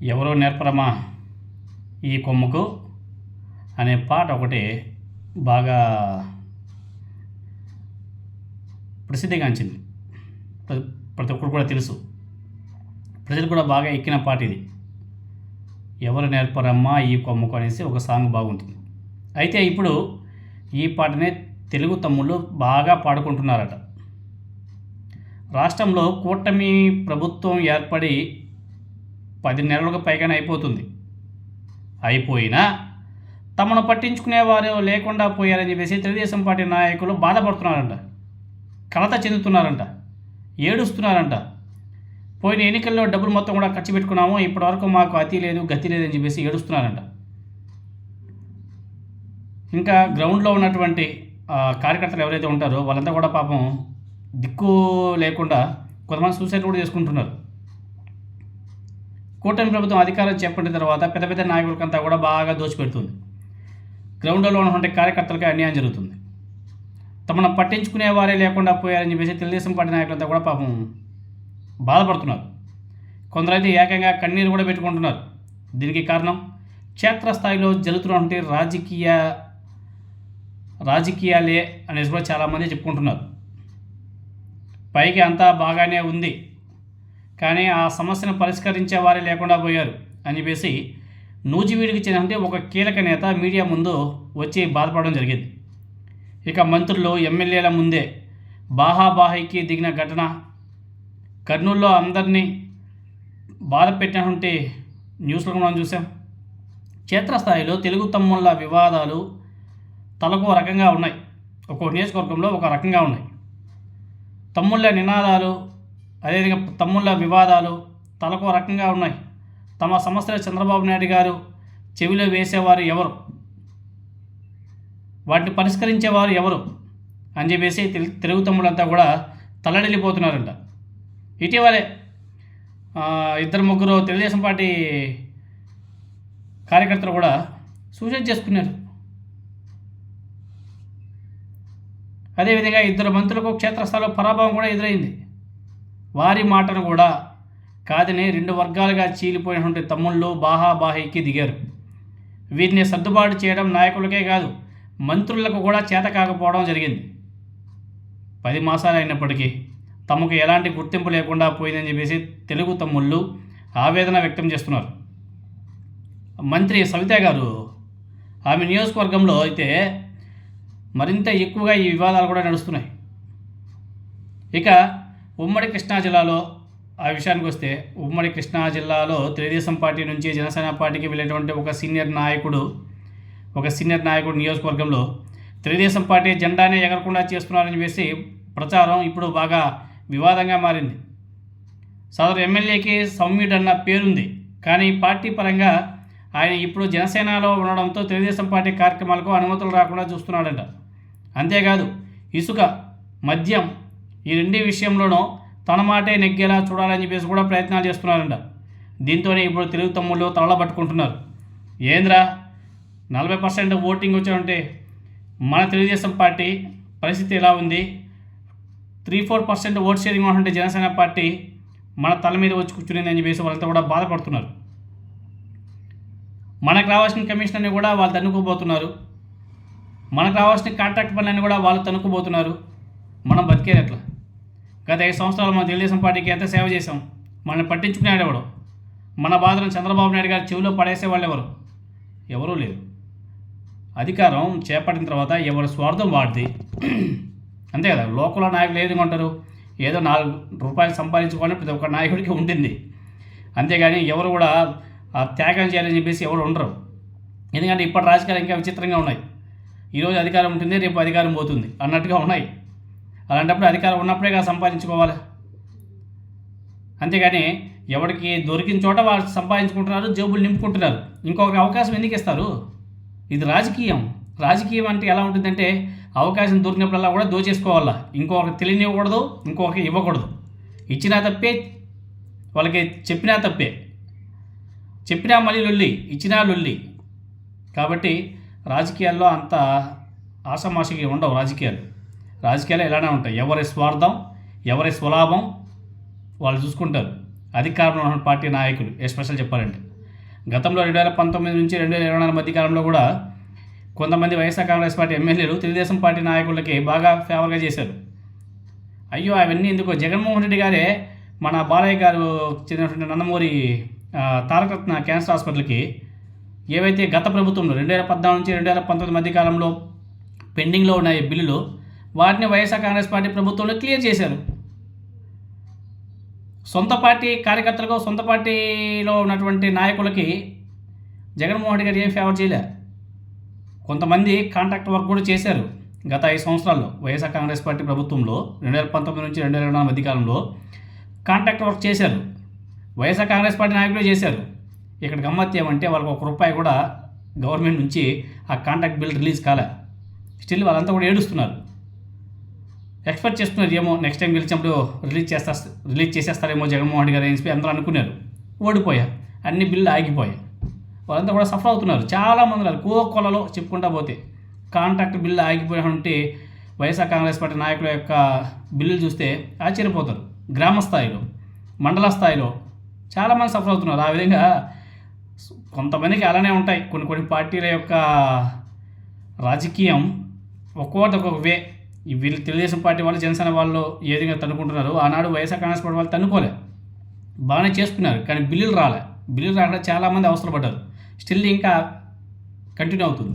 ఎవరో నేర్పరమా ఈ కొమ్ముకు అనే పాట ఒకటి బాగా ప్రసిద్ధిగాంచింది. ప్రతి ఒక్కరు కూడా తెలుసు, ప్రజలు కూడా బాగా ఎక్కిన పాట ఇది. ఎవరు నేర్పరమ్మా ఈ కొమ్ముకు అనేసి ఒక సాంగ్ బాగుంటుంది. అయితే ఇప్పుడు ఈ పాటనే తెలుగు తమ్ముళ్ళు బాగా పాడుకుంటున్నారట. రాష్ట్రంలో కూటమి ప్రభుత్వం ఏర్పడి 10 నెలలకు పైగానే అయిపోయినా తమను పట్టించుకునేవారు లేకుండా పోయారని చెప్పేసి తెలుగుదేశం పార్టీ నాయకులు బాధపడుతున్నారంట, కలత చెందుతున్నారంట, ఏడుస్తున్నారంట. పోయిన ఎన్నికల్లో డబ్బులు మొత్తం కూడా ఖర్చు పెట్టుకున్నాము, ఇప్పటివరకు మాకు అతి లేదు గతి లేదని చెప్పేసి ఏడుస్తున్నారంట. ఇంకా గ్రౌండ్లో ఉన్నటువంటి కార్యకర్తలు ఎవరైతే ఉంటారో వాళ్ళంతా కూడా పాపం దిక్కు లేకుండా కొంతమంది సూసైడ్ కూడా చేసుకుంటున్నారు. కూటమి ప్రభుత్వం అధికారం చేపట్టిన తర్వాత పెద్ద పెద్ద నాయకులకంతా కూడా బాగా దోచిపెడుతుంది. గ్రౌండ్లో ఉన్నటువంటి కార్యకర్తలకి అన్యాయం జరుగుతుంది. తమను పట్టించుకునేవారే లేకుండా పోయారని చెప్పేసి తెలుగుదేశం పార్టీ నాయకులంతా కూడా పాపం బాధపడుతున్నారు. కొందరైతే ఏకంగా కన్నీరు కూడా పెట్టుకుంటున్నారు. దీనికి కారణం క్షేత్రస్థాయిలో జరుగుతున్నటువంటి రాజకీయాలే అనేసి కూడా చాలామంది చెప్పుకుంటున్నారు. పైకి అంతా బాగానే ఉంది, కానీ ఆ సమస్యను పరిష్కరించే వారే లేకుండా పోయారు అని చెప్పేసి నూజివీడికి చెందిన ఒక కీలక నేత మీడియా ముందు వచ్చి బాధపడడం జరిగింది. ఇక మంత్రులు ఎమ్మెల్యేల ముందే బాహాబాహికి దిగిన ఘటన కర్నూలులో అందరినీ బాధ పెట్టినటువంటి న్యూస్లో మనం చూసాం. క్షేత్రస్థాయిలో తెలుగు తమ్ముళ్ళ వివాదాలు తలకు రకంగా ఉన్నాయి, ఒక్కొక్క నియోజకవర్గంలో ఒక రకంగా ఉన్నాయి. తమ్ముళ్ళ నినాదాలు అదేవిధంగా తమ్ముళ్ళ వివాదాలు తలకు రకంగా ఉన్నాయి. తమ సమస్యలు చంద్రబాబు నాయుడు గారు చెవిలో వేసేవారు ఎవరు, వాటిని పరిష్కరించేవారు ఎవరు అని చెప్పేసి తెలుగు తమ్ముళ్ళంతా కూడా తల్లడిల్లిపోతున్నారంట. ఇటీవలే 2-3 తెలుగుదేశం పార్టీ కార్యకర్తలు కూడా సూసైడ్ చేసుకున్నారు. అదేవిధంగా 2 మంత్రులకు క్షేత్రస్థాయిలో పరాభవం కూడా ఎదురైంది. వారి మాటను కూడా కాదని 2 వర్గాలుగా చీలిపోయినటువంటి తమ్ముళ్ళు బాహాబాహికి దిగారు. వీరిని సర్దుబాటు చేయడం నాయకులకే కాదు మంత్రులకు కూడా చేత కాకపోవడం జరిగింది. 10 మాసాలు అయినప్పటికీ తమకు ఎలాంటి గుర్తింపు లేకుండా పోయిందని చెప్పేసి తెలుగు తమ్ముళ్ళు ఆవేదన వ్యక్తం చేస్తున్నారు. మంత్రి సవిత గారు ఆమె నియోజకవర్గంలో అయితే మరింత ఎక్కువగా ఈ వివాదాలు కూడా నడుస్తున్నాయి. ఇక ఉమ్మడి కృష్ణా జిల్లాలో ఆ విషయానికి వస్తే, ఉమ్మడి కృష్ణా జిల్లాలో తెలుగుదేశం పార్టీ నుంచి జనసేన పార్టీకి వెళ్ళేటువంటి ఒక సీనియర్ నాయకుడు నియోజకవర్గంలో తెలుగుదేశం పార్టీ జెండానే ఎగరకుండా చేస్తున్నారని చెప్పేసి ప్రచారం ఇప్పుడు బాగా వివాదంగా మారింది. సదరు ఎమ్మెల్యేకి సౌమ్యుడు అన్న పేరుంది, కానీ పార్టీ పరంగా ఆయన ఇప్పుడు జనసేనలో ఉండడంతో తెలుగుదేశం పార్టీ కార్యక్రమాలకు అనుమతులు రాకుండా చూస్తున్నాడంట. అంతేకాదు ఇసుక, మద్యం ఈ 2 విషయంలోనూ తన మాటే నెగ్గేలా చూడాలని చెప్పేసి కూడా ప్రయత్నాలు చేస్తున్నారంట. దీంతోనే ఇప్పుడు తెలుగు తమ్ముళ్ళు తలబట్టుకుంటున్నారు. ఏంద్రా 40% ఓటింగ్ వచ్చారంటే మన తెలుగుదేశం పార్టీ పరిస్థితి ఎలా ఉంది, 3-4% ఓట్ షేరింగ్ ఉన్నటువంటి జనసేన పార్టీ మన తల మీద వచ్చి కూర్చునింది అని చెప్పేసి వాళ్ళంతా కూడా బాధపడుతున్నారు. మనకు రావాల్సిన కమిషన్ని కూడా వాళ్ళు తన్నుకోబోతున్నారు, మనకు రావాల్సిన కాంట్రాక్ట్ పనులన్నీ కూడా వాళ్ళు తన్నుకోబోతున్నారు. మనం బతికేది ఎట్లా? గత 5 సంవత్సరాలు మన తెలుగుదేశం పార్టీకి ఎంత సేవ చేశాం, మనల్ని పట్టించుకునేవాడు ఎవడు? మన బాధలను చంద్రబాబు నాయుడు గారు చెవిలో పడేసేవాళ్ళు ఎవరూ లేరు. అధికారం చేపట్టిన తర్వాత ఎవరి స్వార్థం వాడిది, అంతే కదా. లోకల్ నాయకులు ఏ విధంగా ఉంటారు, ఏదో 4 రూపాయలు సంపాదించుకోవాలని ప్రతి ఒక్క నాయకుడికి ఉంటుంది. అంతేగాని ఎవరు కూడా త్యాగం చేయాలని చెప్పేసి ఎవరు ఉండరు. ఎందుకంటే ఇప్పటి రాజకీయాలు ఇంకా విచిత్రంగా ఉన్నాయి. ఈరోజు అధికారం ఉంటుంది, రేపు అధికారం పోతుంది అన్నట్టుగా ఉన్నాయి. అలాంటప్పుడు అధికారం ఉన్నప్పుడే కదా సంపాదించుకోవాలి. అంతేగాని ఎవరికి దొరికిన చోట వాళ్ళు సంపాదించుకుంటున్నారు, జేబులు నింపుకుంటున్నారు. ఇంకొక అవకాశం ఎందుకు ఇస్తారు? ఇది రాజకీయం. రాజకీయం అంటే ఎలా ఉంటుందంటే అవకాశం దొరికినప్పుడల్లా కూడా దోచేసుకోవాలా, ఇంకొకరికి తెలియనివ్వకూడదు, ఇంకొకరికి ఇవ్వకూడదు. ఇచ్చినా తప్పే, వాళ్ళకి చెప్పినా తప్పే, చెప్పినా మళ్ళీ లొల్లి, ఇచ్చినా లొల్లి. కాబట్టి రాజకీయాల్లో అంత ఆషామాషిగా ఉండవు. రాజకీయాలు ఎలానే ఉంటాయి. ఎవరి స్వార్థం, ఎవరి స్వలాభం వాళ్ళు చూసుకుంటారు. అధికారంలో ఉన్న పార్టీ నాయకులు ఎస్పెషల్ చెప్పాలంటే గతంలో 2019 నుంచి 2024 మధ్య కాలంలో కూడా కొంతమంది వైఎస్ఆర్ కాంగ్రెస్ పార్టీ ఎమ్మెల్యేలు తెలుగుదేశం పార్టీ నాయకులకి బాగా ఫేవర్గా చేశారు. అయ్యో అవన్నీ ఎందుకో, జగన్మోహన్ రెడ్డి గారే మన బాలయ్య గారు చెందినటువంటి నందమూరి తారకరత్న క్యాన్సర్ హాస్పిటల్కి ఏవైతే గత ప్రభుత్వంలో 2014 నుంచి 2019 మధ్య కాలంలో పెండింగ్లో ఉన్నాయి బిల్లులు, వాటిని వైఎస్ఆర్ కాంగ్రెస్ పార్టీ ప్రభుత్వంలో క్లియర్ చేశారు. సొంత పార్టీ కార్యకర్తలకు, సొంత పార్టీలో ఉన్నటువంటి నాయకులకి జగన్మోహన్ రెడ్డి గారు ఏం ఫేవర్ చేయలే. కొంతమంది కాంట్రాక్ట్ వర్క్ కూడా చేశారు గత 5 సంవత్సరాల్లో. వైఎస్ఆర్ కాంగ్రెస్ పార్టీ ప్రభుత్వంలో 2019 నుంచి 2024 మధ్య కాలంలో కాంట్రాక్ట్ వర్క్ చేశారు. వైఎస్ఆర్ కాంగ్రెస్ పార్టీ నాయకులే చేశారు. ఇక్కడ గమ్మత్తు ఏమంటే వాళ్ళకి ₹1 కూడా గవర్నమెంట్ నుంచి ఆ కాంట్రాక్ట్ బిల్ రిలీజ్ కాలే. స్టిల్ వాళ్ళంతా కూడా ఏడుస్తున్నారు. ఎక్స్పెక్ట్ చేస్తున్నారు ఏమో నెక్స్ట్ టైం గెలిచినప్పుడు రిలీజ్ చేసేస్తారేమో జగన్మోహన్ రెడ్డి గారు అని చెప్పి అందరూ అనుకున్నారు. ఓడిపోయా, అన్ని బిల్లు ఆగిపోయాయి. వాళ్ళంతా కూడా సఫర్ అవుతున్నారు. చాలామంది కోకొలలో చెప్పుకుంటా పోతే కాంట్రాక్ట్ బిల్లు ఆగిపోయినటువంటి వైఎస్ఆర్ కాంగ్రెస్ పార్టీ నాయకుల యొక్క బిల్లులు చూస్తే ఆశ్చర్యపోతారు. గ్రామ స్థాయిలో, మండల స్థాయిలో చాలామంది సఫర్ అవుతున్నారు. ఆ విధంగా కొంతమందికి అలానే ఉంటాయి. కొన్ని పార్టీల యొక్క రాజకీయం ఒక్కొక్క వే. వీళ్ళు తెలుగుదేశం పార్టీ వాళ్ళు, జనసేన వాళ్ళు ఏ విధంగా తన్నుకుంటున్నారు, ఆనాడు వైఎస్ఆర్ కాంగ్రెస్ పార్టీ వాళ్ళు తన్నుకోలే, బాగానే చేసుకున్నారు. కానీ బిల్లులు రాలే. బిల్లులు రాకుండా చాలామంది అవసరం పడ్డారు. స్టిల్ ఇంకా కంటిన్యూ అవుతుంది.